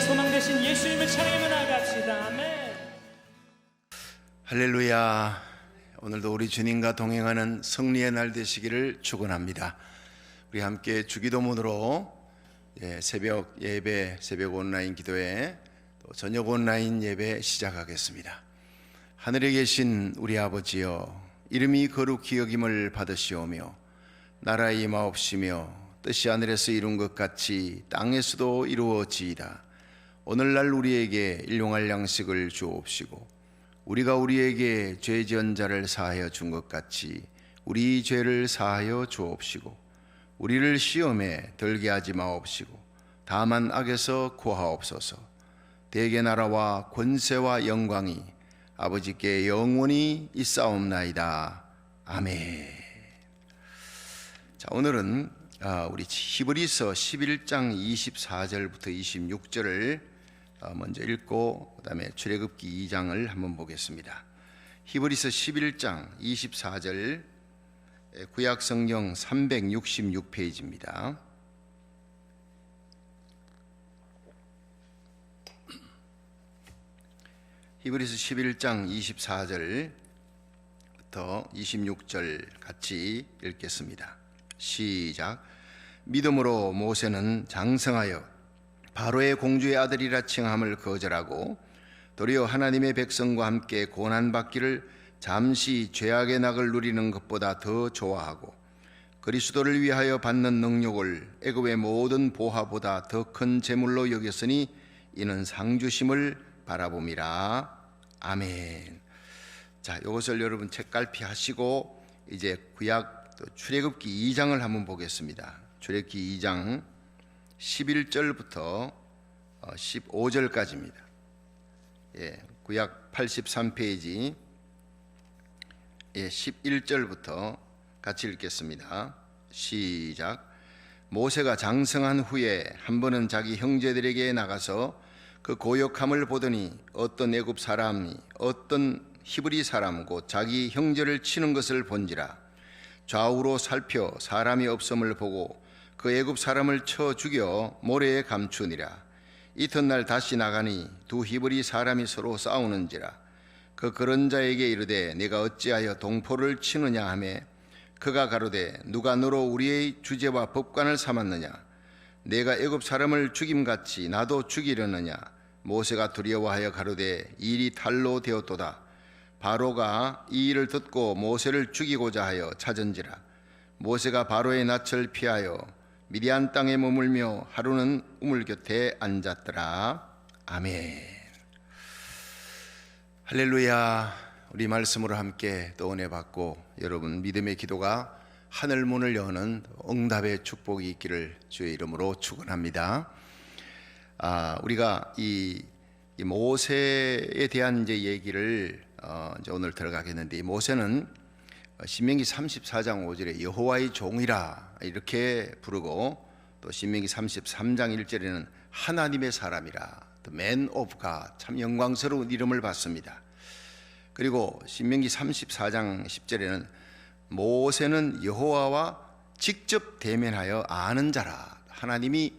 소망 되신 예수님을 찬양하며 나아갑시다. 아멘. 할렐루야. 오늘도 우리 주님과 동행하는 승리의 날 되시기를 축원합니다. 우리 함께 주기도문으로 새벽 예배, 새벽 온라인 기도회, 또 저녁 온라인 예배 시작하겠습니다. 하늘에 계신 우리 아버지여, 이름이 거룩히 여김을 받으시오며 나라에 임하옵시며 뜻이 하늘에서 이룬 것 같이 땅에서도 이루어지이다. 오늘날 우리에게 일용할 양식을 주옵시고 우리가 우리에게 죄 지은 자를 사하여 준 것 같이 우리 죄를 사하여 주옵시고 우리를 시험에 들게 하지 마옵시고 다만 악에서 구하옵소서. 대개 나라와 권세와 영광이 아버지께 영원히 있사옵나이다. 아멘. 자, 오늘은 우리 히브리서 11장 24절부터 26절을 먼저 읽고 그 다음에 출애굽기 2장을 한번 보겠습니다. 히브리서 11장 24절, 구약성경 366페이지입니다. 히브리서 11장 24절부터 26절 같이 읽겠습니다. 시작. 믿음으로 모세는 장성하여 바로의 공주의 아들이라 칭함을 거절하고 도리어 하나님의 백성과 함께 고난받기를 잠시 죄악의 낙을 누리는 것보다 더 좋아하고 그리스도를 위하여 받는 능력을 애굽의 모든 보화보다 더 큰 재물로 여겼으니 이는 상주심을 바라봄이라. 아멘. 자, 이것을 여러분 책갈피 하시고 이제 구약 출애굽기 2장을 한번 보겠습니다. 출애굽기 2장 11절부터 15절까지입니다. 구약 83페이지 11절부터 같이 읽겠습니다. 시작. 모세가 장성한 후에 한 번은 자기 형제들에게 나가서 그 고역함을 보더니 어떤 애굽 사람이 어떤 히브리 사람 곧 자기 형제를 치는 것을 본지라. 좌우로 살펴 사람이 없음을 보고 그 애굽 사람을 쳐 죽여 모래에 감추니라. 이튿날 다시 나가니 두 히브리 사람이 서로 싸우는지라. 그 그런 자에게 이르되 네가 어찌하여 동포를 치느냐 하매 그가 가로되 누가 너로 우리의 주제와 법관을 삼았느냐. 내가 애굽 사람을 죽임같이 나도 죽이려느냐. 모세가 두려워하여 가로되 이 일이 탈로 되었도다. 바로가 이 일을 듣고 모세를 죽이고자 하여 찾은지라. 모세가 바로의 낯을 피하여 미디안 땅에 머물며 하루는 우물 곁에 앉았더라. 아멘. 할렐루야. 우리 말씀으로 함께 또 은혜 받고 여러분 믿음의 기도가 하늘문을 여는 응답의 축복이 있기를 주의 이름으로 축원합니다. 우리가 이 모세에 대한 이제 얘기를 이제 오늘 들어가겠는데, 이 모세는 신명기 34장 5절에 여호와의 종이라 이렇게 부르고, 또 신명기 33장 1절에는 하나님의 사람이라, Man of God, 참 영광스러운 이름을 받습니다. 그리고 신명기 34장 10절에는 모세는 여호와와 직접 대면하여 아는 자라. 하나님이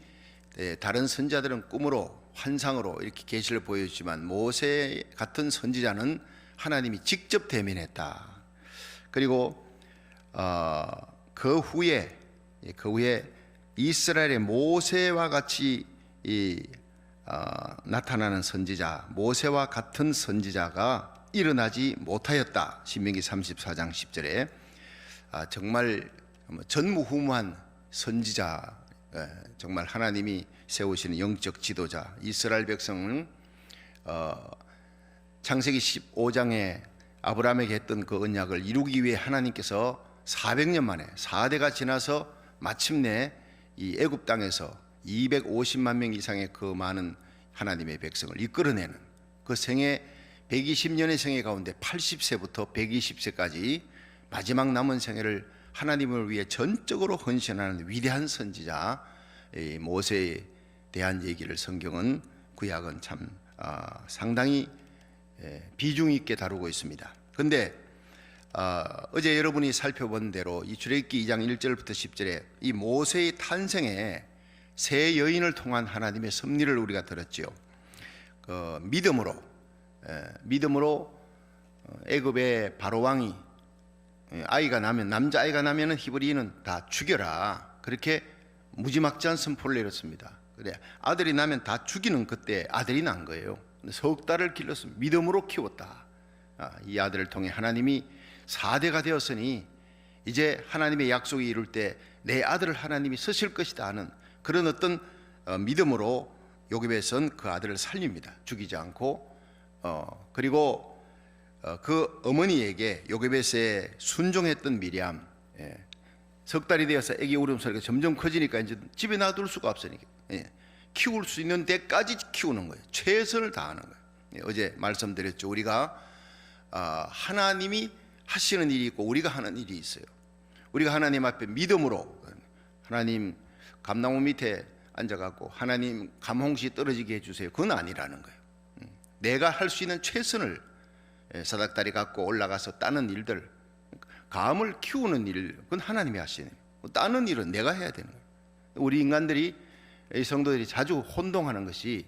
다른 선지자들은 꿈으로 환상으로 이렇게 계시를 보여주지만 모세 같은 선지자는 하나님이 직접 대면했다. 그리고 그 후에 이스라엘의 모세와 같이 나타나는 선지자, 모세와 같은 선지자가 일어나지 못하였다. 신명기 34장 10절에 정말 전무후무한 선지자, 정말 하나님이 세우시는 영적 지도자, 이스라엘 백성은 창세기 15장에 아브라함에게 했던 그 언약을 이루기 위해 하나님께서 400년 만에 4대가 지나서 마침내 이 애굽 땅에서 250만 명 이상의 그 많은 하나님의 백성을 이끌어내는 그 생애 120년의 생애 가운데 80세부터 120세까지 마지막 남은 생애를 하나님을 위해 전적으로 헌신하는 위대한 선지자 모세에 대한 얘기를 성경은, 구약은 참 상당히 비중 있게 다루고 있습니다. 그런데 어제 여러분이 살펴본 대로 이 출애굽기 2장 1절부터 10절에 이 모세의 탄생에 세 여인을 통한 하나님의 섭리를 우리가 들었지요. 믿음으로 애굽의 바로 왕이 아이가 나면, 남자아이가 나면은 히브리인은 다 죽여라, 그렇게 무지막지한 선포를 내렸습니다. 그래, 아들이 나면 다 죽이는, 그때 아들이 난 거예요. 석 달을 길렀습니다. 믿음으로 키웠다. 이 아들을 통해 하나님이 4대가 되었으니 이제 하나님의 약속이 이룰 때 내 아들을 하나님이 쓰실 것이다 하는 그런 어떤 믿음으로 요게벳은 그 아들을 살립니다. 죽이지 않고. 그리고 그 어머니에게, 요게벳에 순종했던 미리암, 석 달이 되어서 아기 울음소리가 점점 커지니까 이제 집에 놔둘 수가 없으니까 키울 수 있는 데까지 키우는 거예요. 최선을 다하는 거예요. 어제 말씀드렸죠. 우리가 하나님이 하시는 일이 있고 우리가 하는 일이 있어요. 우리가 하나님 앞에 믿음으로, 하나님 감나무 밑에 앉아갖고 하나님 감홍시 떨어지게 해주세요, 그건 아니라는 거예요. 내가 할 수 있는 최선을, 사닥다리 갖고 올라가서 따는 일들, 감을 키우는 일, 그건 하나님이 하시는 거예요. 따는 일은 내가 해야 되는 거예요. 우리 인간들이, 이 성도들이 자주 혼동하는 것이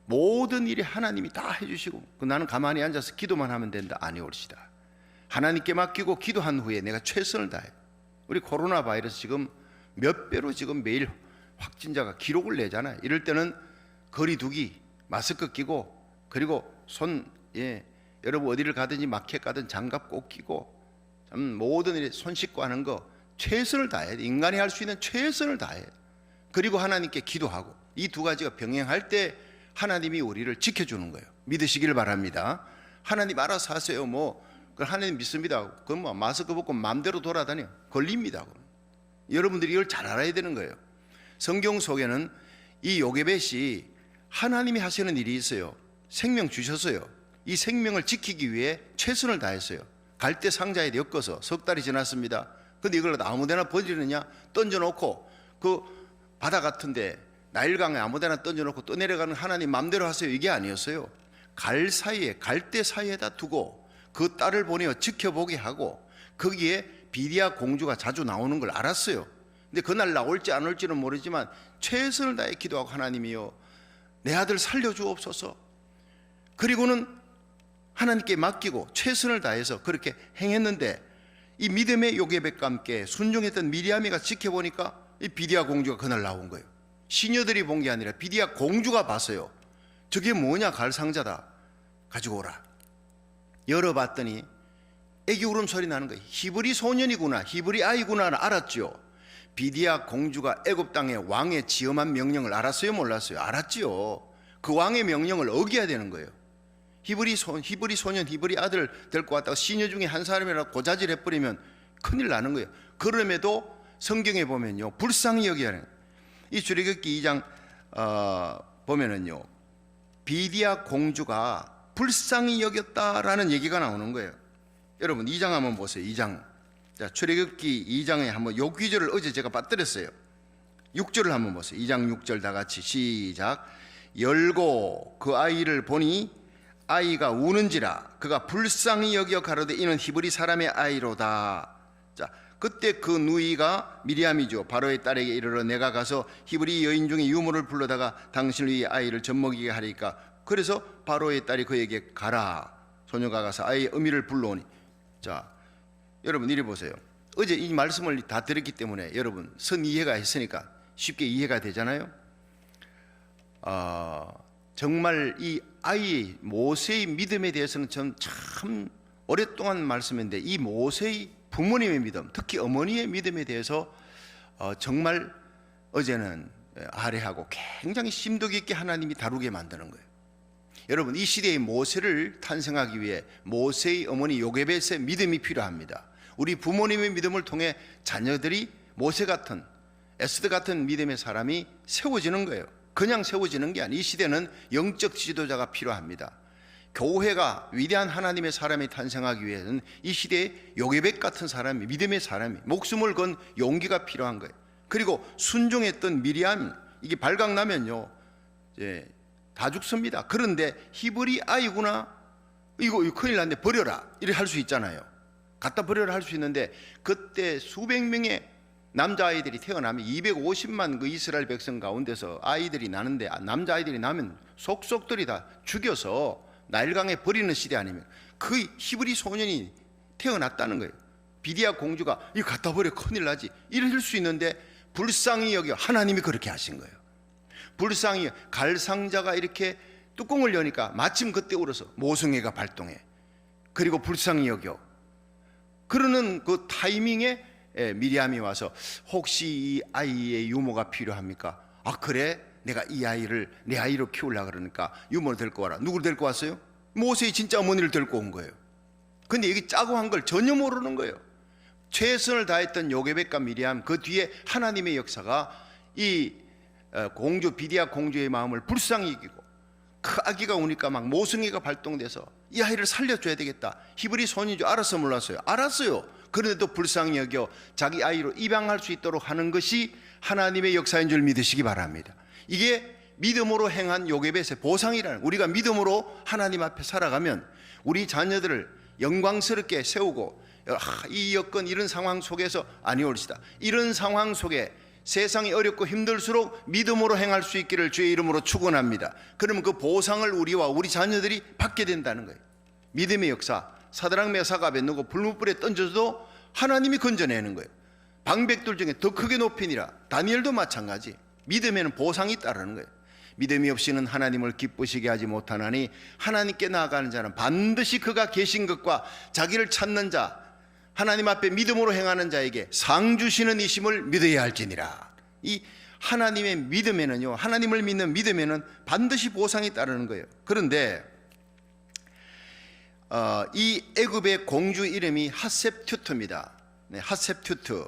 모든 일이 하나님이 다 해주시고 나는 가만히 앉아서 기도만 하면 된다, 아니올시다. 하나님께 맡기고 기도한 후에 내가 최선을 다해. 우리 코로나 바이러스 지금 몇 배로 지금 매일 확진자가 기록을 내잖아요. 이럴 때는 거리 두기, 마스크 끼고, 그리고 여러분 어디를 가든지 마켓 가든 장갑 꼭 끼고, 모든 일에 손 씻고 하는 거 최선을 다해야 돼. 인간이 할 수 있는 최선을 다해. 그리고 하나님께 기도하고, 이 두 가지가 병행할 때 하나님이 우리를 지켜주는 거예요. 믿으시기를 바랍니다. 하나님 알아서 하세요. 그걸 하나님 믿습니다. 그건 마스크 벗고 마음대로 돌아다녀 걸립니다. 여러분들이 이걸 잘 알아야 되는 거예요. 성경 속에는 이 요게벳이 하나님이 하시는 일이 있어요. 생명 주셨어요. 이 생명을 지키기 위해 최선을 다했어요. 갈대 상자에 엮어서 석 달이 지났습니다. 근데 이걸 아무데나 버리느냐? 던져놓고 그 바다 같은데 나일강에 아무데나 던져놓고 떠내려가는 하나님 마음대로 하세요, 이게 아니었어요. 갈대 사이에다 두고 그 딸을 보내어 지켜보게 하고, 거기에 비디아 공주가 자주 나오는 걸 알았어요. 근데 그날 나올지 안 올지는 모르지만 최선을 다해 기도하고, 하나님이요 내 아들 살려주옵소서. 그리고는 하나님께 맡기고 최선을 다해서 그렇게 행했는데, 이 믿음의 요게벳과 함께 순종했던 미리암이가 지켜보니까 이 비디아 공주가 그날 나온 거예요. 시녀들이 본 게 아니라 비디아 공주가 봤어요. 저게 뭐냐, 갈상자다, 가지고 오라. 열어봤더니 애기 울음소리 나는 거예요. 히브리 소년이구나, 히브리 아이구나 알았죠. 비디아 공주가 애굽 땅의 왕의 지엄한 명령을 알았어요, 몰랐어요? 알았지요. 그 왕의 명령을 어겨야 되는 거예요. 히브리 소년, 히브리 아들 데리고 왔다가 시녀 중에 한 사람이라도 고자질 해버리면 큰일 나는 거예요. 그럼에도 성경에 보면요, 불쌍히 여겨야 해요. 이 출애굽기 2장 보면은요, 비디아 공주가 불쌍히 여겼다라는 얘기가 나오는 거예요. 여러분 2장 한번 보세요. 2장. 자, 출애굽기 2장에 한번 요 구절을 어제 제가 빠뜨렸어요. 6절을 한번 보세요. 2장 6절 다 같이 시작. 열고 그 아이를 보니 아이가 우는지라 그가 불쌍히 여겨 가로되 이는 히브리 사람의 아이로다. 자, 그때 그 누이가 미리암이죠. 바로의 딸에게 이르러 내가 가서 히브리 여인 중에 유모를 불러다가 당신을 이 아이를 젖먹이게 하리까. 그래서 바로의 딸이 그에게 가라. 소녀가 가서 아이의 어미를 불러오니. 자, 여러분 이리 보세요. 어제 이 말씀을 다 들었기 때문에 여러분 선 이해가 했으니까 쉽게 이해가 되잖아요. 정말 이 아이의 모세의 믿음에 대해서는 전 참 오랫동안 말씀했는데, 이 모세의 부모님의 믿음, 특히 어머니의 믿음에 대해서 정말 어제는 아뢰하고 굉장히 심도 깊게 하나님이 다루게 만드는 거예요. 여러분 이 시대의 모세를 탄생하기 위해 모세의 어머니 요게벳의 믿음이 필요합니다. 우리 부모님의 믿음을 통해 자녀들이 모세 같은, 에스더 같은 믿음의 사람이 세워지는 거예요. 그냥 세워지는 게 아니에요. 이 시대는 영적 지도자가 필요합니다. 교회가 위대한 하나님의 사람이 탄생하기 위해서는 이 시대에 요게벳 같은 사람이, 믿음의 사람이, 목숨을 건 용기가 필요한 거예요. 그리고 순종했던 미리암, 이게 발각나면요 다 죽습니다. 그런데 히브리 아이구나, 이거 큰일 났네, 버려라, 이렇게 할 수 있잖아요. 갖다 버려라 할 수 있는데, 그때 수백 명의 남자아이들이 태어나면 250만 그 이스라엘 백성 가운데서 아이들이 나는데, 남자아이들이 나면 속속들이 다 죽여서 나일강에 버리는 시대 아니면, 그 히브리 소년이 태어났다는 거예요. 비디아 공주가 이거 갖다 버려 큰일 나지 이럴 수 있는데, 불쌍히 여겨 하나님이 그렇게 하신 거예요. 불쌍히 갈상자가 이렇게 뚜껑을 여니까 마침 그때 울어서 모성애가 발동해. 그리고 불쌍히 여겨 그러는 그 타이밍에 미리암이 와서 혹시 이 아이의 유모가 필요합니까? 아 그래? 내가 이 아이를 내 아이로 키우려고 그러니까 유모를 데리고 와라. 누구를 데리고 왔어요? 모세의 진짜 어머니를 데리고 온 거예요. 근데 여기 짜고 한 걸 전혀 모르는 거예요. 최선을 다했던 요게벳과 미리암, 그 뒤에 하나님의 역사가 이 공주 비디아 공주의 마음을 불쌍히 이기고, 그 아기가 우니까 막 모성애가 발동돼서 이 아이를 살려줘야 되겠다. 히브리 소년인 줄 알았어 몰랐어요? 알았어요. 그런데도 불쌍히 여겨 자기 아이로 입양할 수 있도록 하는 것이 하나님의 역사인 줄 믿으시기 바랍니다. 이게 믿음으로 행한 요게벳의 보상이라는, 우리가 믿음으로 하나님 앞에 살아가면 우리 자녀들을 영광스럽게 세우고, 이 여건 이런 상황 속에서 아니올시다, 이런 상황 속에 세상이 어렵고 힘들수록 믿음으로 행할 수 있기를 주의 이름으로 축원합니다. 그러면 그 보상을 우리와 우리 자녀들이 받게 된다는 거예요. 믿음의 역사, 사드락 메삭 아벳느고 불못불에 던져도 하나님이 건져내는 거예요. 방백들 중에 더 크게 높이니라. 다니엘도 마찬가지. 믿음에는 보상이 따르는 거예요. 믿음이 없이는 하나님을 기쁘시게 하지 못하나니 하나님께 나아가는 자는 반드시 그가 계신 것과 자기를 찾는 자, 하나님 앞에 믿음으로 행하는 자에게 상 주시는 이심을 믿어야 할지니라. 이 하나님의 믿음에는요, 하나님을 믿는 믿음에는 반드시 보상이 따르는 거예요. 그런데 이 애굽의 공주 이름이 핫셉튜트입니다. 네, 핫셉튜트.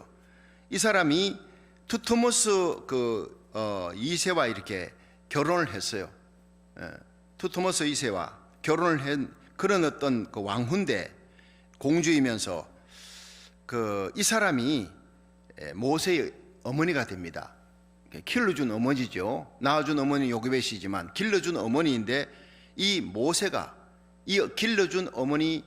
이 사람이 투트모스 2세와 이렇게 결혼을 했어요. 투트모스 2세와 결혼을 한 그런 어떤 그 왕후인데, 공주이면서 이 사람이 모세의 어머니가 됩니다. 길러준 어머니죠. 낳아준 어머니 요게벳이지만 길러준 어머니인데, 이 모세가 이 길러준 어머니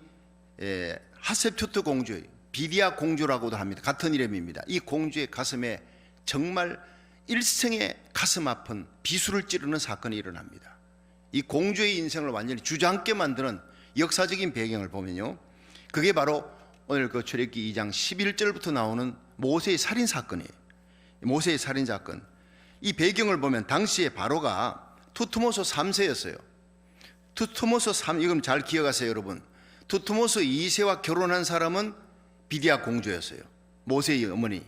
핫셉투트 공주, 비디아 공주라고도 합니다. 같은 이름입니다. 이 공주의 가슴에 정말 일생의 가슴 아픈 비수를 찌르는 사건이 일어납니다. 이 공주의 인생을 완전히 주저앉게 만드는 역사적인 배경을 보면요, 그게 바로 오늘 그 출애굽기 2장 11절부터 나오는 모세의 살인 사건이에요. 모세의 살인 사건. 이 배경을 보면 당시에 바로가 투트모스 3세였어요. 투트모스 3, 이건 잘 기억하세요 여러분. 투트모스 2세와 결혼한 사람은 비디아 공주였어요. 모세의 어머니,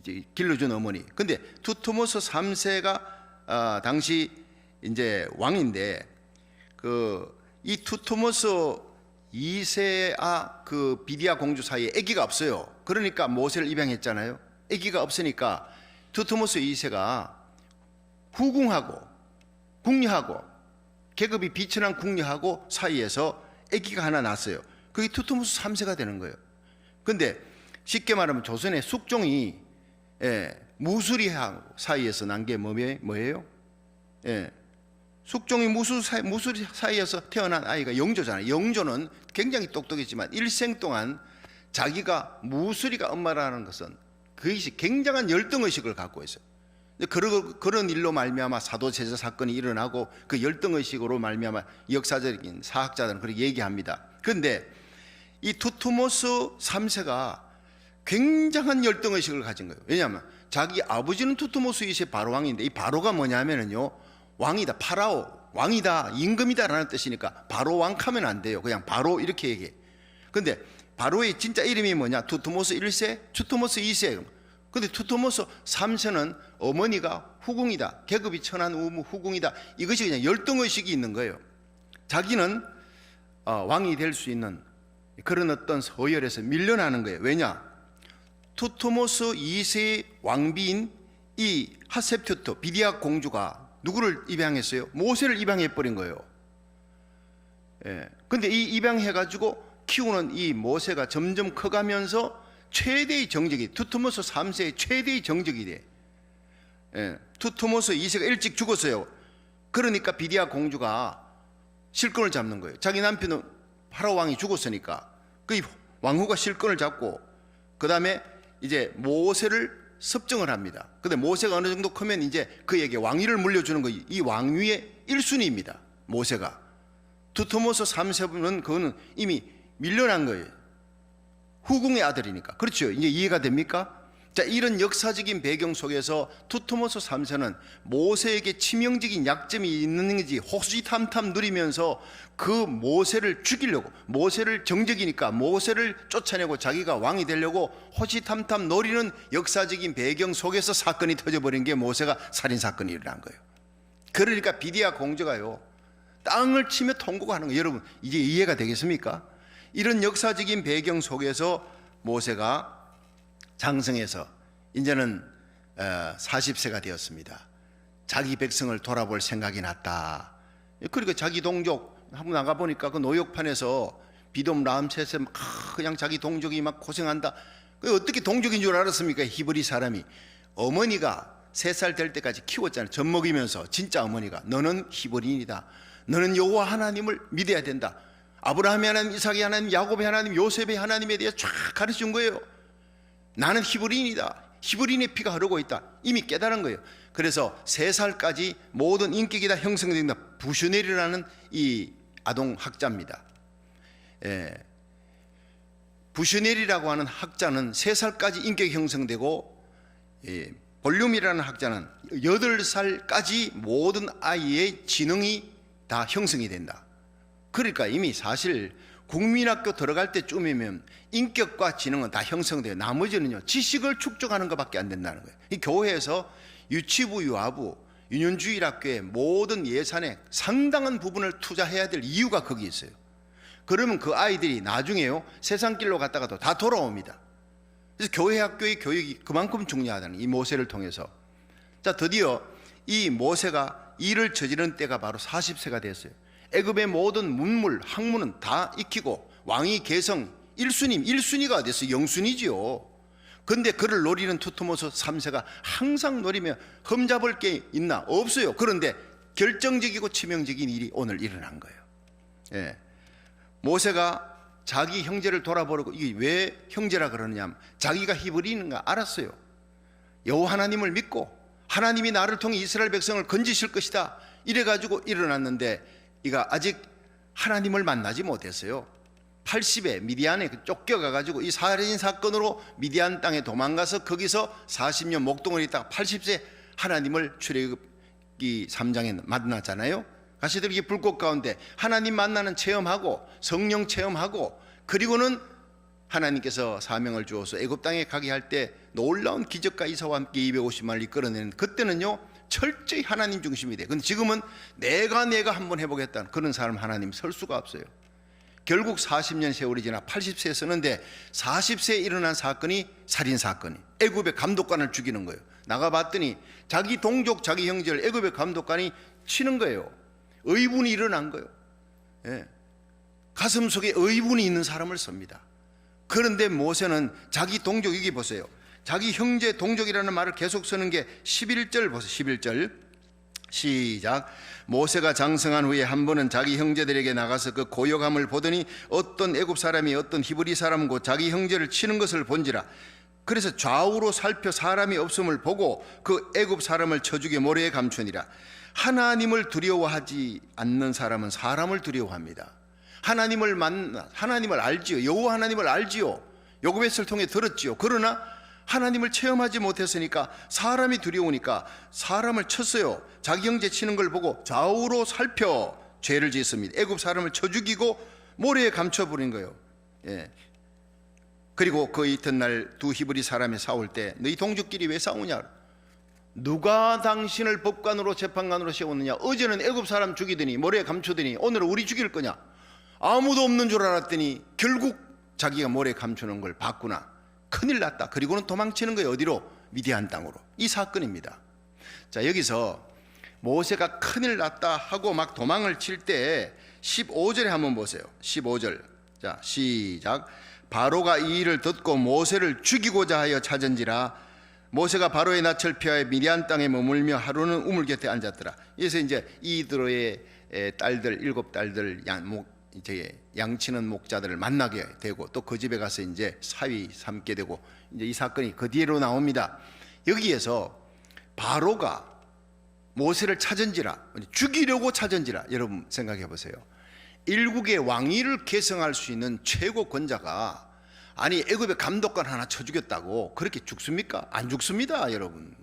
이제 길러준 어머니. 근데 투트모스 3세가 당시 이제 왕인데, 이 투트모스 2세와 그 비디아 공주 사이에 아기가 없어요. 그러니까 모세를 입양했잖아요. 아기가 없으니까 투트모스 2세가 후궁하고 궁녀하고, 계급이 비천한 궁녀하고 사이에서 아기가 하나 났어요. 그게 투트모스 3세가 되는 거예요. 근데 쉽게 말하면 조선의 숙종이 무술이하고 사이에서 난 게 뭐예요? 숙종이 무술 사이에서 태어난 아이가 영조잖아요. 영조는 굉장히 똑똑했지만 일생 동안 자기가 무술이가 엄마라는 것은 그것이 굉장한 열등의식을 갖고 있어요. 그런 일로 말미암아 사도제자 사건이 일어나고, 그 열등의식으로 말미암아 역사적인 사학자들은 그렇게 얘기합니다. 그런데 이 투트모스 3세가 굉장한 열등의식을 가진 거예요. 왜냐하면 자기 아버지는 투트모스 2세 바로왕인데, 이 바로가 뭐냐면요, 왕이다, 파라오, 왕이다, 임금이다라는 뜻이니까 바로왕 하면 안 돼요. 그냥 바로 이렇게 얘기해. 근데 바로의 진짜 이름이 뭐냐? 투트모스 1세, 투트모스 2세. 근데 투트모스 3세는 어머니가 후궁이다, 계급이 천한 우무 후궁이다, 이것이 그냥 열등의식이 있는 거예요. 자기는 왕이 될 수 있는 그런 어떤 서열에서 밀려나는 거예요. 왜냐? 투트모스 2세의 왕비인 이 핫셉투트 비디아 공주가 누구를 입양했어요? 모세를 입양해버린 거예요. 근데 이 입양해가지고 키우는 이 모세가 점점 커가면서 최대의 정적이, 투트모스 3세의 최대의 정적이 돼. 투트모스 2세가 일찍 죽었어요. 그러니까 비디아 공주가 실권을 잡는 거예요. 자기 남편은 파라오 왕이 죽었으니까 그 왕후가 실권을 잡고, 그 다음에 이제 모세를 섭정을 합니다. 근데 모세가 어느 정도 크면 이제 그에게 왕위를 물려주는 거예요. 이 왕위의 1순위입니다. 모세가. 두트모스 3세는 그거는 이미 밀려난 거예요. 후궁의 아들이니까. 그렇죠. 이제 이해가 됩니까? 자, 이런 역사적인 배경 속에서 두트모스 3세는 모세에게 치명적인 약점이 있는지 호시탐탐 누리면서 그 모세를 죽이려고, 모세를 정적이니까 모세를 쫓아내고 자기가 왕이 되려고 호시탐탐 노리는 역사적인 배경 속에서 사건이 터져버린 게 모세가 살인사건이 일어난 거예요. 그러니까 비디아 공주가요, 땅을 치며 통곡하는 거예요. 여러분, 이제 이해가 되겠습니까? 이런 역사적인 배경 속에서 모세가 장성해서 이제는 40세가 되었습니다. 자기 백성을 돌아볼 생각이 났다. 그러니까 자기 동족 한번 나가보니까 그 노역판에서 비돔 람셋에 그냥 자기 동족이 막 고생한다. 어떻게 동족인 줄 알았습니까? 히브리 사람이. 어머니가 3살 될 때까지 키웠잖아요. 젖 먹이면서. 진짜 어머니가 너는 히브리인이다. 너는 여호와 하나님을 믿어야 된다. 아브라함의 하나님, 이삭의 하나님, 야곱의 하나님, 요셉의 하나님에 대해 쫙 가르쳐준 거예요. 나는 히브리인이다. 히브리인의 피가 흐르고 있다. 이미 깨달은 거예요. 그래서 3살까지 모든 인격이 다 형성된다. 부슈넬이라는 이 아동 학자입니다. 부슈넬이라고 하는 학자는 3살까지 인격이 형성되고, 볼륨이라는 학자는 8살까지 모든 아이의 지능이 다 형성이 된다. 그러니까 이미 사실 국민학교 들어갈 때쯤이면 인격과 지능은 다 형성돼요. 나머지는요, 지식을 축적하는 것밖에 안 된다는 거예요. 이 교회에서 유치부, 유아부, 유년주일학교의 모든 예산의 상당한 부분을 투자해야 될 이유가 거기 있어요. 그러면 그 아이들이 나중에요, 세상길로 갔다가도 다 돌아옵니다. 그래서 교회 학교의 교육이 그만큼 중요하다는, 이 모세를 통해서. 자, 드디어 이 모세가 일을 저지른 때가 바로 40세가 됐어요. 애굽의 모든 문물, 학문은 다 익히고 왕위 계성 1순위가 됐어요. 영순위지요. 근데 그를 노리는 두트모스 3세가 항상 노리며 흠잡을 게 있나? 없어요. 그런데 결정적이고 치명적인 일이 오늘 일어난 거예요. 모세가 자기 형제를 돌아보려고, 이게 왜 형제라 그러느냐 하면 자기가 히브리인가 알았어요. 여호와 하나님을 믿고 하나님이 나를 통해 이스라엘 백성을 건지실 것이다, 이래가지고 일어났는데 이가 아직 하나님을 만나지 못했어요. 80에 미디안에 쫓겨가가지고 이 살인 사건으로 미디안 땅에 도망가서 거기서 40년 목동을 있다가 80세 하나님을 출애굽기 3장에 만났잖아요. 가시들이 불꽃 가운데 하나님 만나는 체험하고 성령 체험하고, 그리고는 하나님께서 사명을 주어서 애굽 땅에 가게 할 때 놀라운 기적과 이사와 함께 250만을 이끌어내는, 그때는요 철저히 하나님 중심이 돼. 근데 지금은 내가 한번 해보겠다는 그런 사람 하나님 설 수가 없어요. 결국 40년 세월이 지나 80세에 서는데 40세에 일어난 사건이 살인사건이, 애굽의 감독관을 죽이는 거예요. 나가봤더니 자기 동족, 자기 형제를 애굽의 감독관이 치는 거예요. 의분이 일어난 거예요. 가슴 속에 의분이 있는 사람을 씁니다. 그런데 모세는 자기 동족, 여기 보세요. 자기 형제 동족이라는 말을 계속 쓰는 게 11절 보세요. 11절 시작. 모세가 장성한 후에 한 번은 자기 형제들에게 나가서 그 고역함을 보더니 어떤 애굽 사람이 어떤 히브리 사람과 자기 형제를 치는 것을 본지라. 그래서 좌우로 살펴 사람이 없음을 보고 그 애굽 사람을 쳐 죽여 모래에 감추니라. 하나님을 두려워하지 않는 사람은 사람을 두려워합니다. 하나님을 알지요. 여호와 하나님을 알지요. 요구벳을 통해 들었지요. 그러나 하나님을 체험하지 못했으니까 사람이 두려우니까 사람을 쳤어요. 자기 형제 치는 걸 보고 좌우로 살펴 죄를 짓습니다. 애굽 사람을 쳐 죽이고 모래에 감춰버린 거예요. 그리고 그 이튿날 두 히브리 사람이 싸울 때 너희 동족끼리 왜 싸우냐? 누가 당신을 법관으로 재판관으로 세웠느냐? 어제는 애굽 사람 죽이더니 모래에 감추더니 오늘은 우리 죽일 거냐? 아무도 없는 줄 알았더니 결국 자기가 모래에 감추는 걸 봤구나. 큰일 났다. 그리고는 도망치는 거예요. 어디로? 미디안 땅으로. 이 사건입니다. 자, 여기서 모세가 큰일 났다 하고 막 도망을 칠 때 15절에 한번 보세요. 15절. 자, 시작. 바로가 이 일을 듣고 모세를 죽이고자 하여 찾은지라. 모세가 바로의 낯을 피하여 미디안 땅에 머물며 하루는 우물 곁에 앉았더라. 그래서 이제 이드로의 딸들, 7딸들 양치는 목자들을 만나게 되고 또 그 집에 가서 이제 사위 삼게 되고, 이제 이 사건이 그 뒤로 나옵니다. 여기에서 바로가 모세를 찾은지라, 죽이려고 찾은지라, 여러분 생각해 보세요. 일국의 왕위를 계승할 수 있는 최고 권자가 아니 애굽의 감독관 하나 쳐 죽였다고 그렇게 죽습니까? 안 죽습니다, 여러분.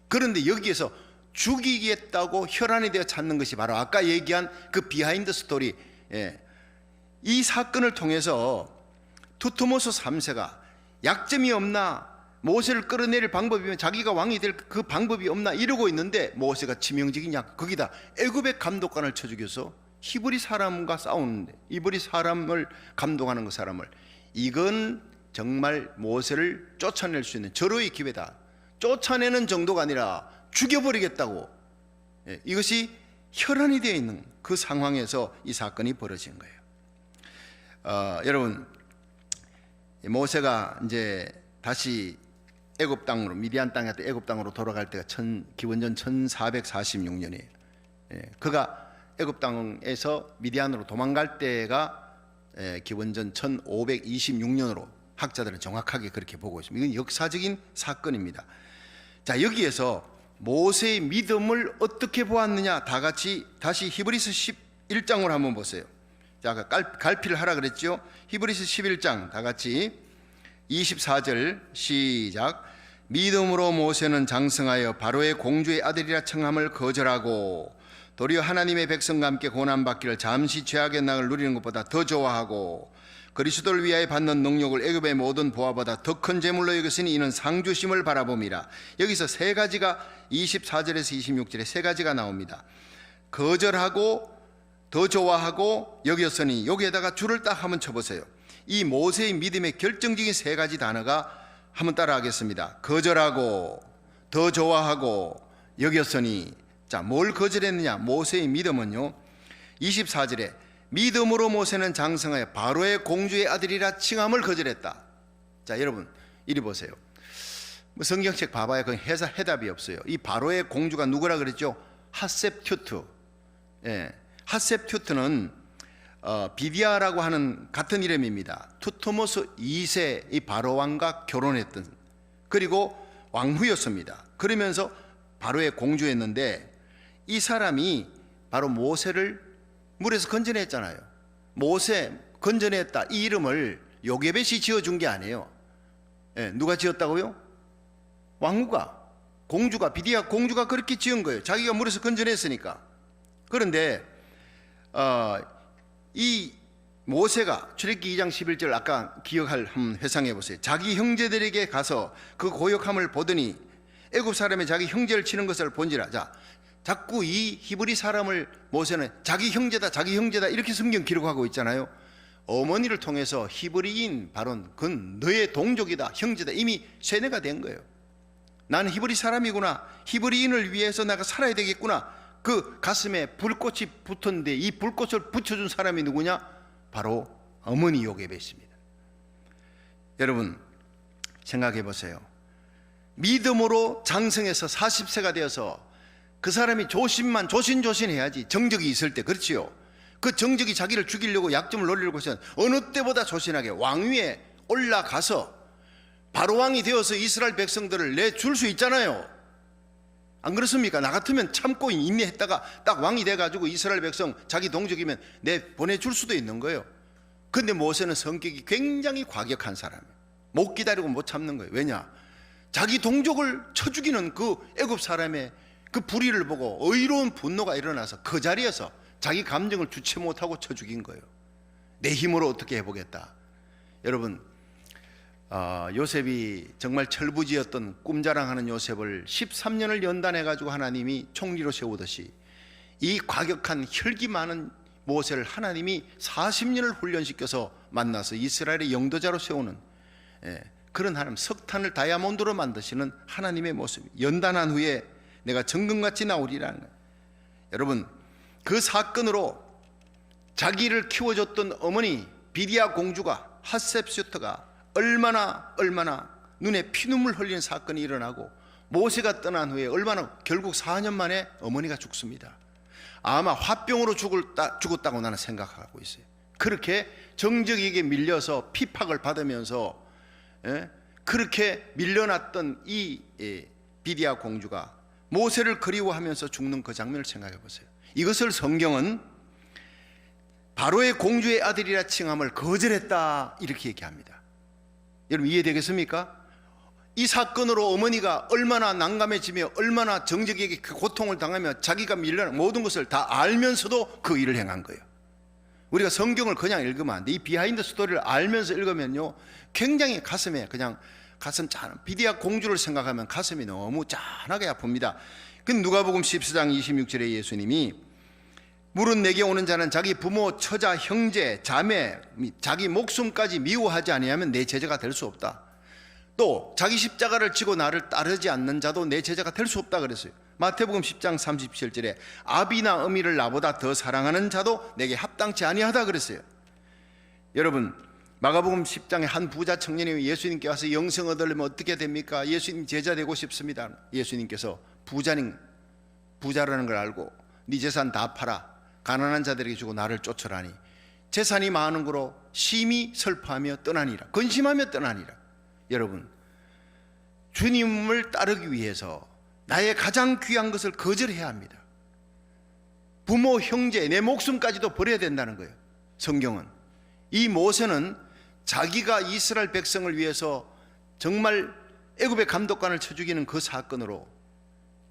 그런데 여기에서 죽이겠다고 혈안이 되어 찾는 것이 바로 아까 얘기한 그 비하인드 스토리, 이 사건을 통해서 투트모스 3세가 약점이 없나, 모세를 끌어내릴 방법이면 자기가 왕이 될 그 방법이 없나 이러고 있는데 모세가 치명적이냐, 거기다 애굽의 감독관을 쳐 죽여서 히브리 사람과 싸우는데, 히브리 사람을 감독하는 그 사람을, 이건 정말 모세를 쫓아낼 수 있는 절호의 기회다. 쫓아내는 정도가 아니라 죽여버리겠다고, 이것이 혈안이 되어 있는 그 상황에서 이 사건이 벌어진 거예요. 여러분, 모세가 이제 다시 애굽 땅으로, 미디안 땅에서 애굽 땅으로 돌아갈 때가 기원전 1446년이에요. 그가 애굽 땅에서 미디안으로 도망갈 때가 기원전 1526년으로 학자들은 정확하게 그렇게 보고 있습니다. 이건 역사적인 사건입니다. 자, 여기에서 모세의 믿음을 어떻게 보았느냐, 다 같이 다시 히브리서 11장으로 한번 보세요. 자, 갈피를 하라 그랬죠. 히브리서 11장 다 같이 24절 시작. 믿음으로 모세는 장성하여 바로의 공주의 아들이라稱함을 거절하고 도리어 하나님의 백성과 함께 고난받기를 잠시 죄악의 낙을 누리는 것보다 더 좋아하고 그리스도를 위하여 받는 능력을 애굽의 모든 보화보다 더 큰 재물로 여겼으니 이는 상주심을 바라봄이라. 여기서 세 가지가 24절에서 26절에 세 가지가 나옵니다. 거절하고 더 좋아하고 여겼으니, 여기에다가 줄을 딱 한번 쳐보세요. 이 모세의 믿음의 결정적인 세 가지 단어가 한번 따라하겠습니다. 거절하고 더 좋아하고 여겼으니. 자, 뭘 거절했느냐? 모세의 믿음은요, 24절에 믿음으로 모세는 장성하여 바로의 공주의 아들이라 칭함을 거절했다. 자, 여러분 이리 보세요. 성경책 봐봐야 그 해답이 없어요. 이 바로의 공주가 누구라 그랬죠? 핫셉튜트. 핫셉튜트는 비디아라고 하는 같은 이름입니다. 투트모스 2세 이 바로 왕과 결혼했던, 그리고 왕후였습니다. 그러면서 바로의 공주였는데, 이 사람이 바로 모세를 물에서 건져냈잖아요. 모세 건져냈다, 이 이름을 요게벳이 지어준 게 아니에요. 누가 지었다고요? 왕후가, 공주가, 비디아 공주가 그렇게 지은 거예요. 자기가 물에서 건져냈으니까. 그런데 이 모세가 출애굽기 2장 11절 아까 기억할 한번 회상해 보세요. 자기 형제들에게 가서 그 고역함을 보더니 애굽 사람이 자기 형제를 치는 것을 본지라. 자, 자꾸 이 히브리 사람을 모세는 자기 형제다, 자기 형제다 이렇게 성경 기록하고 있잖아요. 어머니를 통해서 히브리인 바로 그건 너의 동족이다, 형제다, 이미 세뇌가 된 거예요. 나는 히브리 사람이구나, 히브리인을 위해서 내가 살아야 되겠구나. 그 가슴에 불꽃이 붙었는데 이 불꽃을 붙여준 사람이 누구냐? 바로 어머니 요게벳입니다. 여러분 생각해 보세요. 믿음으로 장성해서 40세가 되어서 그 사람이 조신해야지. 정적이 있을 때, 그렇지요. 그 정적이 자기를 죽이려고 약점을 노리려고 해서 어느 때보다 조신하게 왕위에 올라가서 바로 왕이 되어서 이스라엘 백성들을 내줄 수 있잖아요. 안 그렇습니까? 나 같으면 참고 인내했다가 딱 왕이 돼가지고 이스라엘 백성 자기 동족이면 내 보내줄 수도 있는 거예요. 근데 모세는 성격이 굉장히 과격한 사람이에요. 못 기다리고 못 참는 거예요. 왜냐? 자기 동족을 쳐 죽이는 그 애굽 사람의 그 불의를 보고 의로운 분노가 일어나서 그 자리에서 자기 감정을 주체 못하고 쳐 죽인 거예요. 내 힘으로 어떻게 해보겠다. 여러분, 요셉이 정말 철부지였던 꿈자랑하는 요셉을 13년을 연단해가지고 하나님이 총리로 세우듯이 이 과격한 혈기 많은 모세를 하나님이 40년을 훈련시켜서 만나서 이스라엘의 영도자로 세우는, 그런 하나님, 석탄을 다이아몬드로 만드시는 하나님의 모습. 연단한 후에 내가 정금같이 나오리라는 거예요. 여러분, 그 사건으로 자기를 키워줬던 어머니 비디아 공주가, 핫셉슈트가 얼마나 눈에 피눈물 흘리는 사건이 일어나고 모세가 떠난 후에 결국 4년 만에 어머니가 죽습니다. 아마 화병으로 죽었다고 나는 생각하고 있어요. 그렇게 정적에게 밀려서 핍박을 받으면서 그렇게 밀려났던 이 비디아 공주가 모세를 그리워하면서 죽는 그 장면을 생각해 보세요. 이것을 성경은 바로의 공주의 아들이라 칭함을 거절했다 이렇게 얘기합니다. 여러분 이해되겠습니까? 이 사건으로 어머니가 얼마나 난감해지며 얼마나 정적에게 그 고통을 당하며 자기가 밀려난 모든 것을 다 알면서도 그 일을 행한 거예요. 우리가 성경을 그냥 읽으면 안 돼. 이 비하인드 스토리를 알면서 읽으면요 굉장히 가슴에 그냥 가슴 짠, 비디아 공주를 생각하면 가슴이 너무 짠하게 아픕니다. 그 누가복음 14장 26절에 예수님이 물은 내게 오는 자는 자기 부모, 처자, 형제, 자매, 자기 목숨까지 미워하지 아니하면 내 제자가 될 수 없다. 또 자기 십자가를 지고 나를 따르지 않는 자도 내 제자가 될 수 없다 그랬어요. 마태복음 10장 37절에 아비나 어미를 나보다 더 사랑하는 자도 내게 합당치 아니하다 그랬어요. 여러분 마가복음 10장에 한 부자 청년이 예수님께 와서 영생 얻으려면 어떻게 됩니까? 예수님 제자 되고 싶습니다. 예수님께서 부자라는 걸 알고 네 재산 다 팔아 가난한 자들에게 주고 나를 쫓으라니 재산이 많은 거로 심히 슬퍼하며 떠나니라. 근심하며 떠나니라. 여러분 주님을 따르기 위해서 나의 가장 귀한 것을 거절해야 합니다. 부모, 형제, 내 목숨까지도 버려야 된다는 거예요. 성경은 이 모세는 자기가 이스라엘 백성을 위해서 정말 애굽의 감독관을 쳐 죽이는 그 사건으로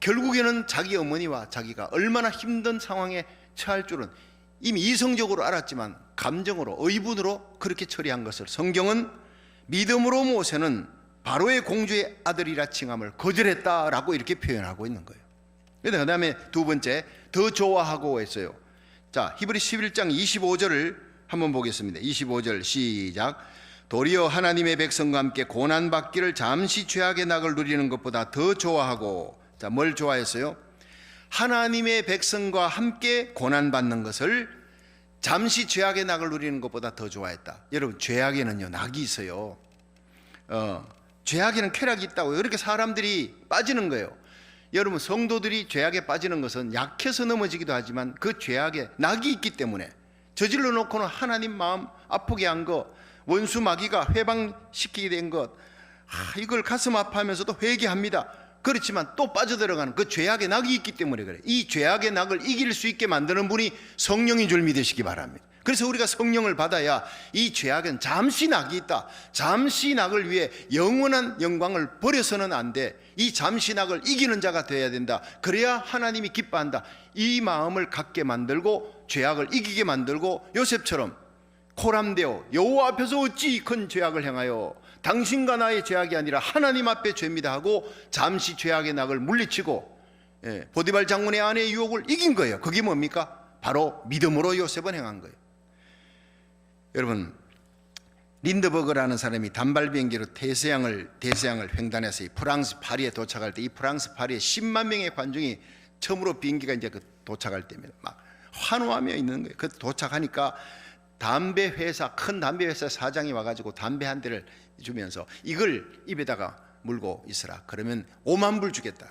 결국에는 자기 어머니와 자기가 얼마나 힘든 상황에 처할 줄은 이미 이성적으로 알았지만 감정으로 의분으로 그렇게 처리한 것을 성경은 믿음으로 모세는 바로의 공주의 아들이라 칭함을 거절했다라고 이렇게 표현하고 있는 거예요. 그 다음에 두 번째 더 좋아하고 했어요. 자, 히브리 11장 25절을 한번 보겠습니다. 25절 시작. 도리어 하나님의 백성과 함께 고난받기를 잠시 죄악의 낙을 누리는 것보다 더 좋아하고. 자, 뭘 좋아했어요? 하나님의 백성과 함께 고난받는 것을 잠시 죄악의 낙을 누리는 것보다 더 좋아했다. 여러분 죄악에는요 낙이 있어요. 죄악에는 쾌락이 있다고요. 이렇게 사람들이 빠지는 거예요. 여러분 성도들이 죄악에 빠지는 것은 약해서 넘어지기도 하지만 그 죄악에 낙이 있기 때문에 저질러 놓고는 하나님 마음 아프게 한 것, 원수 마귀가 회방시키게 된 것, 이걸 가슴 아파하면서도 회개합니다. 그렇지만 또 빠져들어가는 그 죄악의 낙이 있기 때문에 그래요. 이 죄악의 낙을 이길 수 있게 만드는 분이 성령인 줄 믿으시기 바랍니다. 그래서 우리가 성령을 받아야 이 죄악엔 잠시 낙이 있다. 잠시 낙을 위해 영원한 영광을 버려서는 안 돼. 이 잠시 낙을 이기는 자가 되어야 된다. 그래야 하나님이 기뻐한다. 이 마음을 갖게 만들고 죄악을 이기게 만들고 요셉처럼 코람되어 여호와 앞에서 어찌 큰 죄악을 행하여 당신과 나의 죄악이 아니라 하나님 앞에 죄입니다 하고 잠시 죄악의 낙을 물리치고 보디발 장군의 아내의 유혹을 이긴 거예요. 그게 뭡니까? 바로 믿음으로 요셉은 행한 거예요. 여러분 린드버그라는 사람이 단발 비행기로 대서양을 횡단해서 이 프랑스 파리에 도착할 때 이 프랑스 파리에 10만 명의 관중이 처음으로 비행기가 이제 도착할 때입니다. 막 환호하며 있는 거예요. 그 도착하니까 담배 회사 큰 담배 회사 사장이 와가지고 담배 한 대를 주면서 이걸 입에다가 물고 있으라. 그러면 5만 불 주겠다.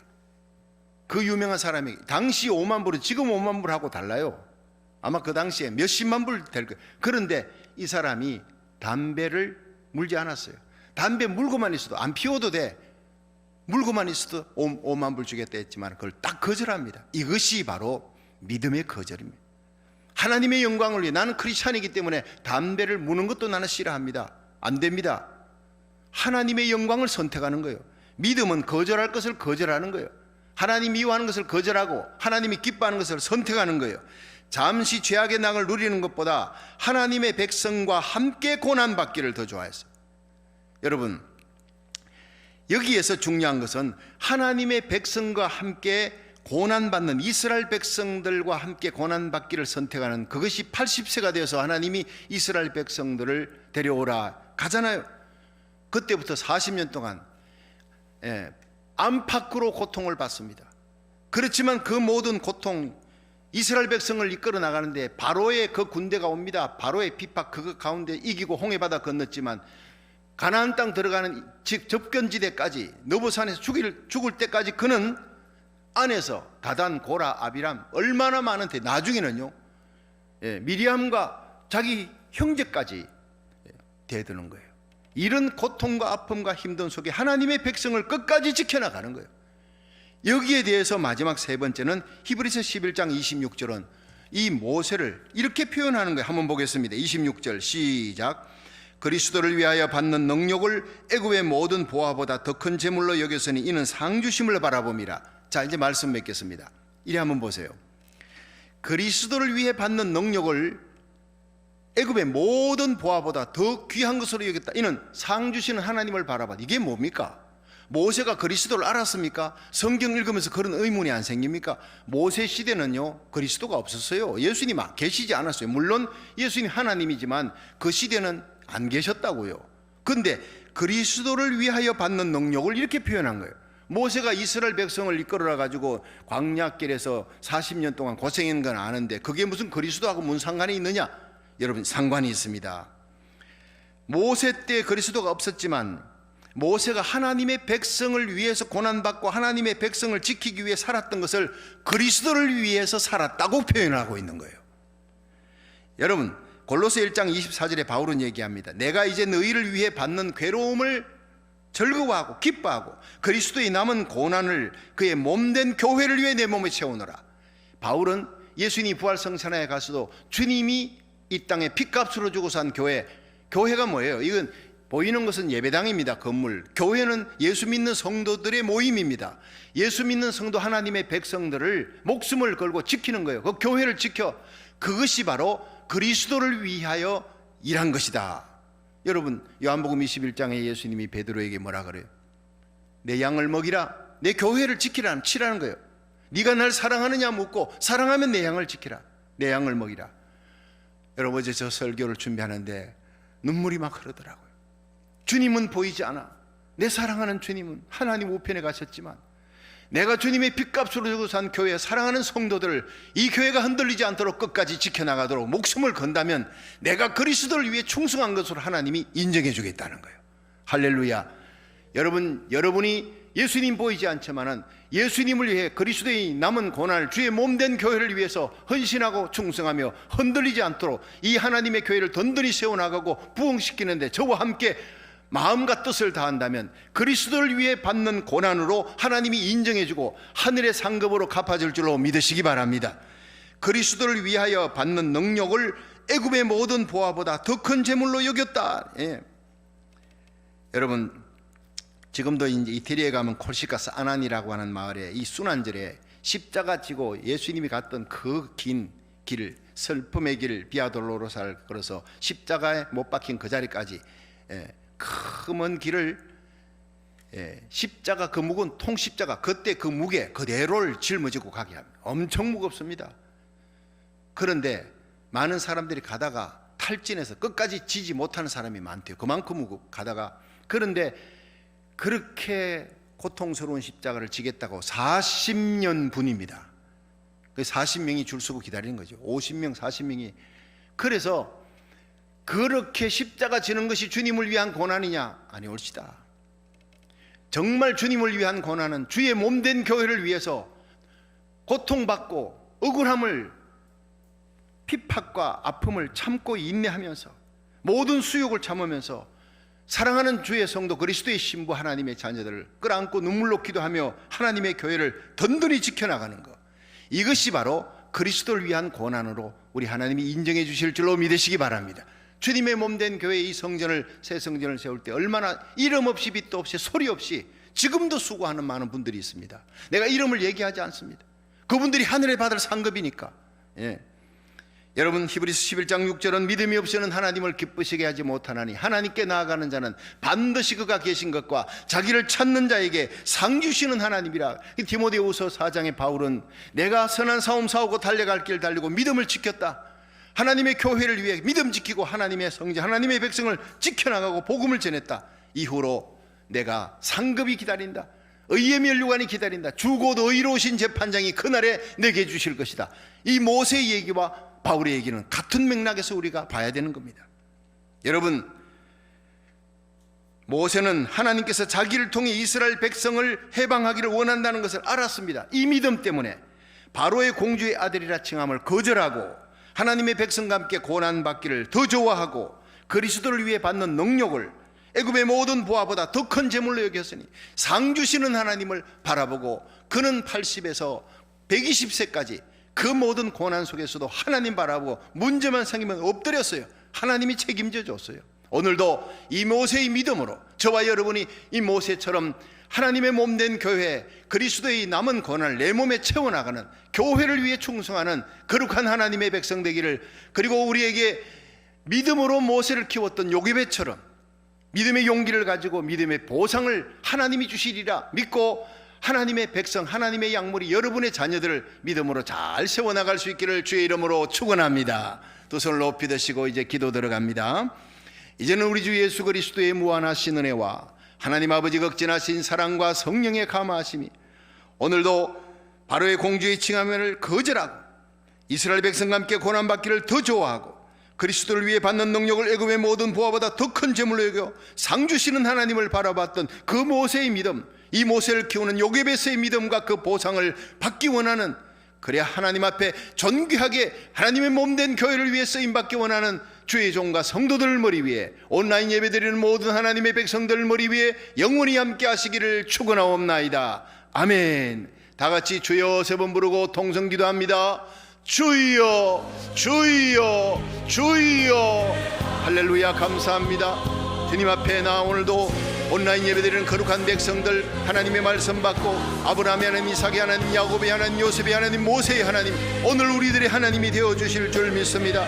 그 유명한 사람이 당시 5만 불은 지금 5만 불하고 달라요. 아마 그 당시에 몇십만 불 될 거예요. 그런데 이 사람이 담배를 물지 않았어요. 담배 물고만 있어도 안 피워도 돼. 물고만 있어도 5만 불 주겠다 했지만 그걸 딱 거절합니다. 이것이 바로 믿음의 거절입니다. 하나님의 영광을 위해 나는 크리스찬이기 때문에 담배를 무는 것도 나는 싫어합니다. 안 됩니다. 하나님의 영광을 선택하는 거예요. 믿음은 거절할 것을 거절하는 거예요. 하나님 미워하는 것을 거절하고 하나님이 기뻐하는 것을 선택하는 거예요. 잠시 죄악의 낙을 누리는 것보다 하나님의 백성과 함께 고난받기를 더 좋아했어요. 여러분 여기에서 중요한 것은 하나님의 백성과 함께 고난받는 이스라엘 백성들과 함께 고난받기를 선택하는 그것이 80세가 되어서 하나님이 이스라엘 백성들을 데려오라 가잖아요. 그때부터 40년 동안 안팎으로 고통을 받습니다. 그렇지만 그 모든 고통 이스라엘 백성을 이끌어 나가는데 바로의 그 군대가 옵니다. 바로의 핍박 그 가운데 이기고 홍해바다 건넜지만 가나안 땅 들어가는 즉 접견지대까지 너보산에서 죽을 때까지 그는 안에서 다단, 고라, 아비람 얼마나 많은데 나중에는요 미리암과 자기 형제까지 대드는 거예요. 이런 고통과 아픔과 힘든 속에 하나님의 백성을 끝까지 지켜나가는 거예요. 여기에 대해서 마지막 세 번째는 히브리서 11장 26절은 이 모세를 이렇게 표현하는 거예요. 한번 보겠습니다. 26절 시작. 그리스도를 위하여 받는 능력을 애굽의 모든 보화보다 더 큰 재물로 여겼으니 이는 상주심을 바라봄이라. 자, 이제 말씀 맺겠습니다. 이래 한번 보세요. 그리스도를 위해 받는 능력을 애굽의 모든 보화보다 더 귀한 것으로 여겼다. 이는 상주시는 하나님을 바라봐. 이게 뭡니까? 모세가 그리스도를 알았습니까? 성경 읽으면서 그런 의문이 안 생깁니까? 모세 시대는요 그리스도가 없었어요. 예수님 계시지 않았어요. 물론 예수님 하나님이지만 그 시대는 안 계셨다고요. 근데 그리스도를 위하여 받는 능력을 이렇게 표현한 거예요. 모세가 이스라엘 백성을 이끌어라 가지고 광야길에서 40년 동안 고생한 건 아는데 그게 무슨 그리스도하고 무슨 상관이 있느냐? 여러분, 상관이 있습니다. 모세 때 그리스도가 없었지만 모세가 하나님의 백성을 위해서 고난받고 하나님의 백성을 지키기 위해 살았던 것을 그리스도를 위해서 살았다고 표현하고 있는 거예요. 여러분, 골로새 1장 24절에 바울은 얘기합니다. 내가 이제 너희를 위해 받는 괴로움을 즐거워하고 기뻐하고 그리스도의 남은 고난을 그의 몸된 교회를 위해 내 몸에 채우노라. 바울은 예수님이 부활성찬에 가서도 주님이 이 땅에 핏값으로 주고 산 교회가 뭐예요? 이건 보이는 것은 예배당입니다. 건물. 교회는 예수 믿는 성도들의 모임입니다. 예수 믿는 성도 하나님의 백성들을 목숨을 걸고 지키는 거예요. 그 교회를 지켜. 그것이 바로 그리스도를 위하여 일한 것이다. 여러분, 요한복음 21장에 예수님이 베드로에게 뭐라 그래요? 내 양을 먹이라. 내 교회를 지키라. 치라는 거예요. 네가 날 사랑하느냐 묻고 사랑하면 내 양을 지키라. 내 양을 먹이라. 여러분, 어제 저 설교를 준비하는데 눈물이 막 흐르더라고요. 주님은 보이지 않아. 내 사랑하는 주님은 하나님 우편에 가셨지만 내가 주님의 핏값으로 주고 산 교회, 사랑하는 성도들을 이 교회가 흔들리지 않도록 끝까지 지켜나가도록 목숨을 건다면 내가 그리스도를 위해 충성한 것으로 하나님이 인정해 주겠다는 거예요. 할렐루야. 여러분이 예수님 보이지 않지만은 예수님을 위해 그리스도의 남은 고난을 주의 몸된 교회를 위해서 헌신하고 충성하며 흔들리지 않도록 이 하나님의 교회를 든든히 세워나가고 부흥시키는데 저와 함께 마음과 뜻을 다한다면 그리스도를 위해 받는 고난으로 하나님이 인정해주고 하늘의 상급으로 갚아줄 줄로 믿으시기 바랍니다. 그리스도를 위하여 받는 능력을 애굽의 모든 보화보다 더 큰 재물로 여겼다. 예. 여러분, 지금도 이제 이태리에 가면 콜시카스 아난이라고 하는 마을에 이 순환절에 십자가 지고 예수님이 갔던 그 긴 길을, 슬픔의 길, 비아돌로로사를 걸어서 십자가에 못 박힌 그 자리까지 그 먼 길을 십자가, 그 무거운 통십자가, 그때 그 무게 그대로를 짊어지고 가게 합니다. 엄청 무겁습니다. 그런데 많은 사람들이 가다가 탈진해서 끝까지 지지 못하는 사람이 많대요. 그만큼 가다가. 그런데 그렇게 고통스러운 십자가를 지겠다고 40년 분입니다. 40명이 줄 서고 기다리는 거죠. 50명, 40명이. 그래서 그렇게 십자가 지는 것이 주님을 위한 고난이냐? 아니올시다. 정말 주님을 위한 고난은 주의 몸된 교회를 위해서 고통받고 억울함을, 핍박과 아픔을 참고 인내하면서 모든 수욕을 참으면서 사랑하는 주의 성도 그리스도의 신부 하나님의 자녀들을 끌어안고 눈물로 기도하며 하나님의 교회를 든든히 지켜나가는 것, 이것이 바로 그리스도를 위한 고난으로 우리 하나님이 인정해 주실 줄로 믿으시기 바랍니다. 주님의 몸된 교회의 이 성전을, 새 성전을 세울 때 얼마나 이름 없이 빛도 없이 소리 없이 지금도 수고하는 많은 분들이 있습니다. 내가 이름을 얘기하지 않습니다. 그분들이 하늘에 받을 상급이니까. 여러분, 히브리서 11장 6절은 믿음이 없이는 하나님을 기쁘시게 하지 못하나니 하나님께 나아가는 자는 반드시 그가 계신 것과 자기를 찾는 자에게 상 주시는 하나님이라. 디모데후서 4장의 바울은 내가 선한 싸움 싸우고 달려갈 길 달리고 믿음을 지켰다. 하나님의 교회를 위해 믿음 지키고 하나님의 성자, 하나님의 백성을 지켜나가고 복음을 전했다. 이후로 내가 상급이 기다린다. 의의 면류관이 기다린다. 주곧 의로우신 재판장이 그날에 내게 주실 것이다. 이 모세의 얘기와 바울의 얘기는 같은 맥락에서 우리가 봐야 되는 겁니다. 여러분, 모세는 하나님께서 자기를 통해 이스라엘 백성을 해방하기를 원한다는 것을 알았습니다. 이 믿음 때문에 바로의 공주의 아들이라 칭함을 거절하고 하나님의 백성과 함께 고난받기를 더 좋아하고 그리스도를 위해 받는 능력을 애굽의 모든 보화보다 더 큰 재물로 여겼으니 상 주시는 하나님을 바라보고 그는 80에서 120세까지 그 모든 고난 속에서도 하나님 바라보고 문제만 생기면 엎드렸어요. 하나님이 책임져 줬어요. 오늘도 이 모세의 믿음으로 저와 여러분이 이 모세처럼 하나님의 몸된 교회, 그리스도의 남은 고난을 내 몸에 채워나가는, 교회를 위해 충성하는 거룩한 하나님의 백성 되기를, 그리고 우리에게 믿음으로 모세를 키웠던 요괴배처럼 믿음의 용기를 가지고 믿음의 보상을 하나님이 주시리라 믿고 하나님의 백성, 하나님의 약물이 여러분의 자녀들을 믿음으로 잘 세워나갈 수 있기를 주의 이름으로 축원합니다. 두 손을 높이 드시고 이제 기도 들어갑니다. 이제는 우리 주 예수 그리스도의 무한하신 은혜와 하나님 아버지 극진하신 사랑과 성령의 감화하심이 오늘도 바로의 공주의 칭함을 거절하고 이스라엘 백성과 함께 고난받기를 더 좋아하고 그리스도를 위해 받는 능력을 애굽의 모든 부하보다 더 큰 재물로 여겨 상 주시는 하나님을 바라봤던 그 모세의 믿음, 이 모세를 키우는 요게베스의 믿음과 그 보상을 받기 원하는, 그래야 하나님 앞에 존귀하게 하나님의 몸된 교회를 위해 쓰임받기 원하는 주의 종과 성도들 머리 위에, 온라인 예배드리는 모든 하나님의 백성들 머리 위에 영원히 함께 하시기를 축원하옵나이다. 아멘. 다 같이 주여 세 번 부르고 통성 기도합니다. 주여, 주여, 주여. 할렐루야. 감사합니다. 주님 앞에 나 오늘도 온라인 예배드리는 거룩한 백성들 하나님의 말씀 받고 아브라함의 하나님, 이삭의 하나님, 야곱의 하나님, 요셉의 하나님, 모세의 하나님, 오늘 우리들의 하나님이 되어주실 줄 믿습니다.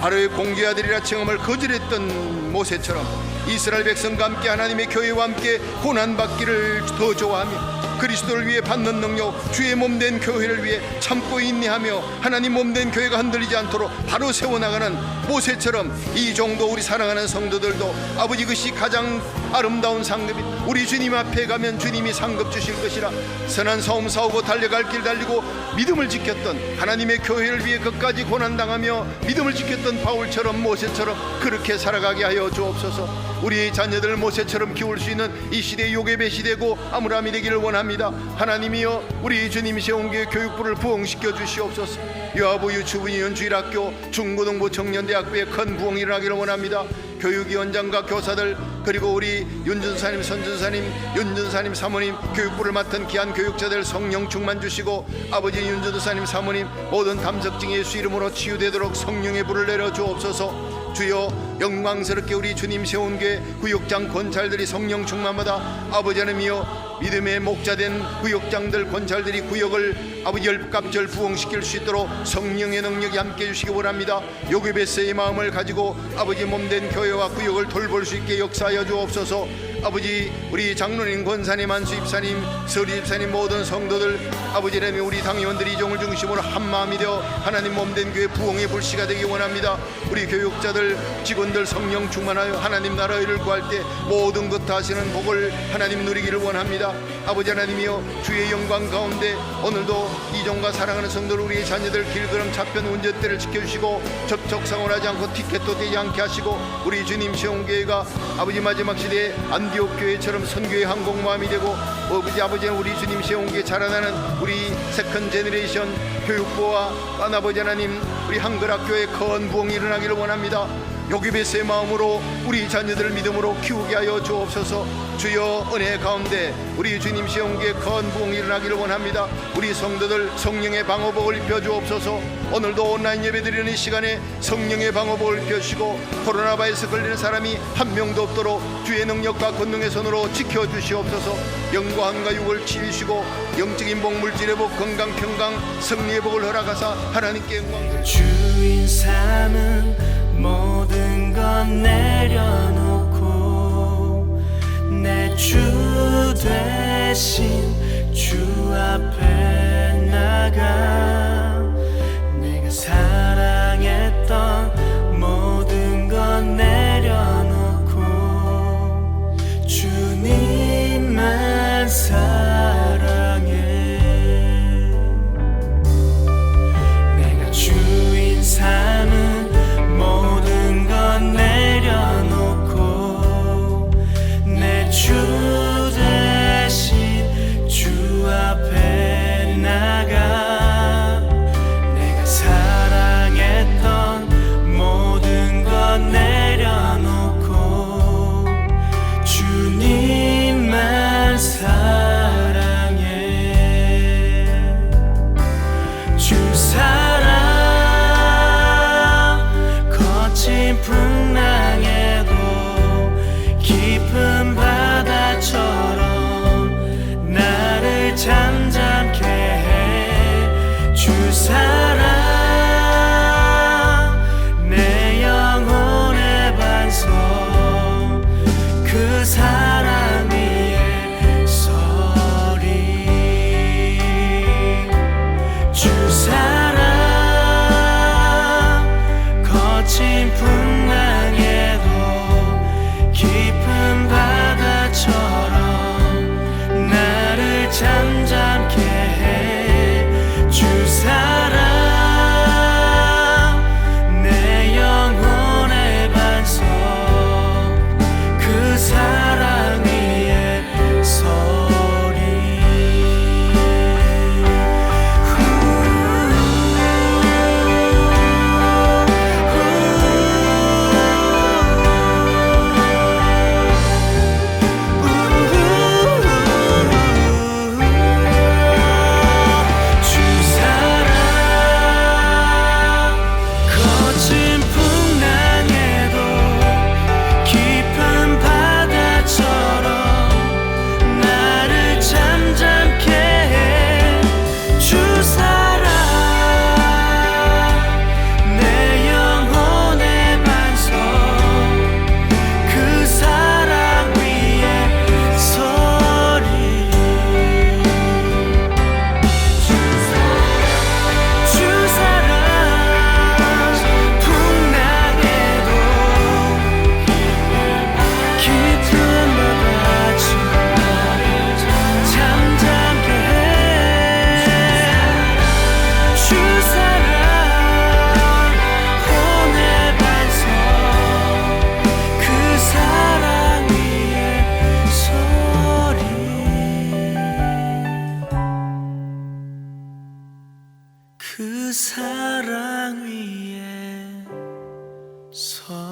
바로의 공주의 아들이라 칭함을 거절했던 모세처럼 이스라엘 백성과 함께 하나님의 교회와 함께 고난받기를 더 좋아하며 그리스도를 위해 받는 능력, 주의 몸된 교회를 위해 참고 인내하며 하나님 몸된 교회가 흔들리지 않도록 바로 세워나가는 모세처럼 이 정도 우리 사랑하는 성도들도 아버지, 그것이 가장 아름다운 상급이 우리 주님 앞에 가면 주님이 상급 주실 것이라 선한 싸움 싸우고 달려갈 길 달리고 믿음을 지켰던 하나님의 교회를 위해 끝까지 고난당하며 믿음을 지켰던 바울처럼 모세처럼 그렇게 살아가게 하여 주옵소서. 우리의 자녀들 모세처럼 키울 수 있는 이 시대의 요괴배 시대고 아므람이 되기를 원합니다. 하나님이여, 우리 주님이 세운 교육부를 부흥시켜 주시옵소서. 유아부, 유치부, 연주일학교, 중고등부, 청년대학교에 큰 부흥이 일어나기를 원합니다. 교육위원장과 교사들, 그리고 우리 윤준사님, 선준사님, 윤준사님 사모님, 교육부를 맡은 귀한 교육자들 성령 충만 주시고 아버지 윤준사님 사모님 모든 담석증 예수 이름으로 치유되도록 성령의 불을 내려 주옵소서. 주여, 영광스럽게 우리 주님 세운 교회 구역장 권찰들이 성령 충만마다 아버지 하나님이여 믿음의 목자된 구역장들 권찰들이 구역을 아버지 열갑절 부흥시킬 수 있도록 성령의 능력이 함께 해주시기 원합니다. 요괴베스의 마음을 가지고 아버지 몸된 교회와 구역을 돌볼 수 있게 역사하여 주옵소서. 아버지, 우리 장로님, 권사님, 안수 집사님, 서리 집사님 모든 성도들 아버지 하나님, 우리 당의원들이 이 종을 중심으로 한마음이 되어 하나님 몸된 교회 부흥의 불씨가 되기 원합니다. 우리 교육자들, 직원들 성령 충만하여 하나님 나라의 일을 구할 때 모든 것 하시는 복을 하나님 누리기를 원합니다. 아버지 하나님이여, 주의 영광 가운데 오늘도 이 종과 사랑하는 성도들, 우리의 자녀들 길걸음 차편 운전대를 지켜주시고 접촉상을 하지 않고 티켓도 되지 않게 하시고 우리 주님 세운 교회가 아버지 마지막 시대에 안디옥 교회처럼 선교의 항공모함이 되고 아버지 우리 주님 세운 교회 자라나는 우리 세컨 제너레이션 교육부와 아버지 하나님 우리 한글학교에 큰 부흥이 일어나기를 원합니다. 요괴베스의 마음으로 우리 자녀들을 믿음으로 키우게 하여 주옵소서. 주여, 은혜 가운데 우리 주님 시험기에 큰 부흥이 일어나기를 원합니다. 우리 성도들 성령의 방어복을 입혀 주옵소서. 오늘도 온라인 예배드리는 이 시간에 성령의 방어복을 입혀주시고 코로나 바이러스 걸리는 사람이 한 명도 없도록 주의 능력과 권능의 손으로 지켜주시옵소서. 영광과 육을 치유시고 영적인 복, 물질의 복, 건강, 평강, 승리의 복을 허락하사 하나님께 영광. 주인 삼은 모든 건 내려놓고 내 주 대신 주 앞에 나가 내가 사랑했던 모든 건 내려놓고 주님만 사랑해. 내가 주인 삼은 모든 건 내려놓고 내 주 대신 주 앞에 나가 주 사랑 거친 풍랑에도 깊은 바다처럼 나를 잠잠케 해. 주 사랑 내 영혼의 반석 그 사랑 위에 서리. 주 사랑 거친 풍랑에도 깊은 바다처럼 나를 잠잠케 해. 주 사랑 내 영혼의 반석 그 사랑 위에 서리. 주 사랑 거친 풍랑에도 깊은 바다처럼 나를 잠잠케 해. 주 사랑 내 영혼의 반석 그 사랑 위에 서리. 주 사랑 풍랑에도 깊은 바다처럼 잠잠케 해. 주 사랑 혼의 반석 그 사랑 위에 서리. 그 사랑 위에 서리.